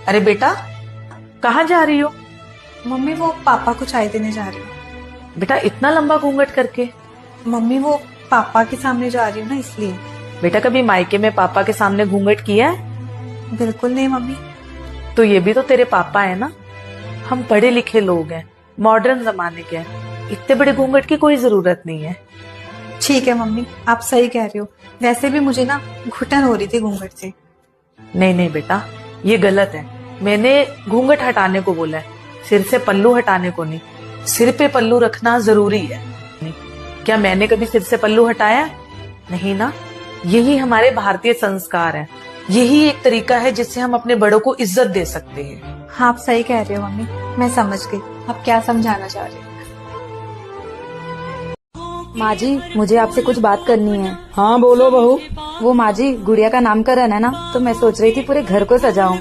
अरे बेटा, कहाँ जा रही हो? मम्मी वो पापा को चाय देने जा रही हूँ। बेटा इतना लंबा घूंघट करके? मम्मी वो पापा के सामने जा रही हूँ ना, इसलिए। बेटा कभी मायके में पापा के सामने घूंघट किया है? बिल्कुल नहीं मम्मी। तो ये भी तो तेरे पापा है ना। हम पढ़े लिखे लोग हैं, मॉडर्न जमाने के हैं, इतने बड़े घूंघट की कोई जरूरत नहीं है। ठीक है मम्मी, आप सही कह रहे हो। वैसे भी मुझे ना घुटन हो रही थी घूंघट से। नहीं नहीं बेटा, ये गलत है। मैंने घूंघट हटाने को बोला है, सिर से पल्लू हटाने को नहीं। सिर पे पल्लू रखना जरूरी है। क्या मैंने कभी सिर से पल्लू हटाया? नहीं ना। यही हमारे भारतीय संस्कार है, यही एक तरीका है जिससे हम अपने बड़ों को इज्जत दे सकते हैं। हाँ आप सही कह रहे हो मम्मी, मैं समझ गई। आप क्या समझाना चाह रहे हो? माँ जी, मुझे आपसे कुछ बात करनी है। हाँ बोलो बहू। वो माँ जी, गुड़िया का नामकरण है ना, तो मैं सोच रही थी पूरे घर को सजाऊं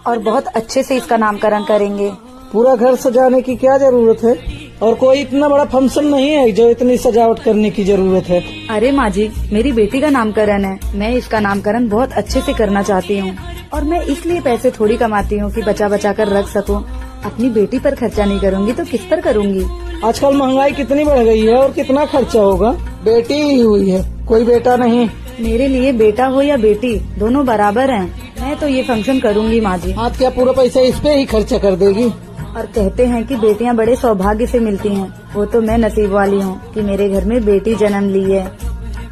और बहुत अच्छे से इसका नामकरण करेंगे। पूरा घर सजाने की क्या जरूरत है? और कोई इतना बड़ा फंक्शन नहीं है जो इतनी सजावट करने की जरूरत है। अरे माँ जी, मेरी बेटी का नामकरण है, मैं इसका नामकरण बहुत अच्छे से करना चाहती हूँ और मैं इसलिए पैसे थोड़ी कमाती हूँ कि बचा बचा कर रख सकूँ। अपनी बेटी पर खर्चा नहीं करूँगी तो किस पर करूँगी? आजकल महंगाई कितनी बढ़ गई है और कितना खर्चा होगा। बेटी ही हुई है, कोई बेटा नहीं। मेरे लिए बेटा हो या बेटी, दोनों बराबर हैं। मैं तो ये फंक्शन करूँगी माँ जी। आप क्या पूरा पैसा इस पे ही खर्चा कर देगी? और कहते हैं कि बेटियां बड़े सौभाग्य से मिलती हैं, वो तो मैं नसीब वाली हूँ कि मेरे घर में बेटी जन्म ली है।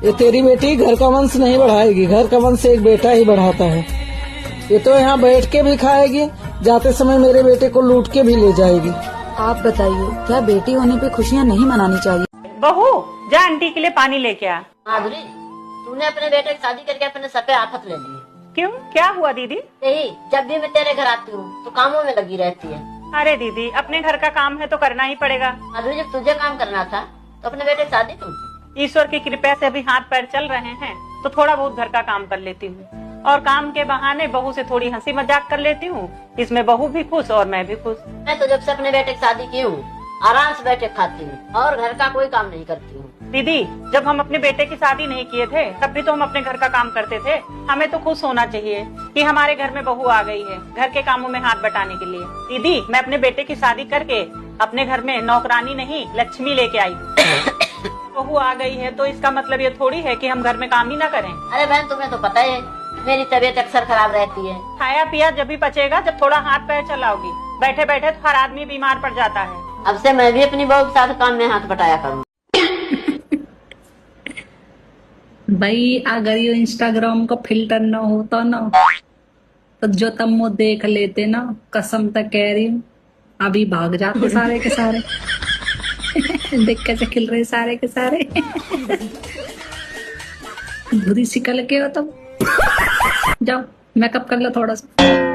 ये तेरी बेटी घर का वंश नहीं बढ़ाएगी, घर का वंश एक बेटा ही बढ़ाता है। ये तो यहाँ बैठ के भी खाएगी, जाते समय मेरे बेटे को लूट के भी ले जाएगी। आप बताइए, क्या बेटी होने पे खुशियाँ नहीं मनानी चाहिए? बहू, जा आंटी के लिए पानी लेके आ। माधुरी, तूने अपने बेटे की शादी करके अपने सर पे आफत ले ली। क्यों, क्या हुआ दीदी? यही, जब भी मैं तेरे घर आती हूँ तो कामों में लगी रहती है। अरे दीदी, अपने घर का काम है तो करना ही पड़ेगा। माधुरी, जब तुझे काम करना था तो अपने बेटे की शादी क्यों की? ईश्वर की कृपा से अभी हाथ पैर चल रहे हैं तो थोड़ा बहुत घर का काम कर लेती हूँ और काम के बहाने बहू से थोड़ी हंसी मजाक कर लेती हूँ। इसमें बहू भी खुश और मैं भी खुश। मैं तो जब से अपने बेटे की शादी की हूँ आराम से बैठे खाती हूँ और घर का कोई काम नहीं करती हूँ। दीदी, जब हम अपने बेटे की शादी नहीं किए थे तब भी तो हम अपने घर का काम करते थे। हमें तो खुश होना चाहिए कि हमारे घर में बहू आ गई है घर के कामों में हाथ बटाने के लिए। दीदी, मैं अपने बेटे की शादी करके अपने घर में नौकरानी नहीं लक्ष्मी लेके आई। बहू आ गई है तो इसका मतलब ये थोड़ी है कि हम घर में काम ही ना करें। अरे बहन, तुम्हें तो पता है मेरी तबीयत अक्सर खराब रहती है। खाया पिया जब भी पचेगा जब थोड़ा हाथ पैर चलाओगी। बैठे बैठे तो हर आदमी बीमार पड़ जाता है। अब से मैं भी अपनी बहू के साथ काम में हाथ बटाया करूँ। भाई अगर ये इंस्टाग्राम का फिल्टर न होता ना तो जो तुम वो देख लेते ना, कसम तक कह रही हूँ अभी भाग जाते सारे के सारे। देख कैसे खिल रहे सारे के सारे। बुरी सी कल के हो तुम। जाओ मेकअप कर लो थोड़ा सा।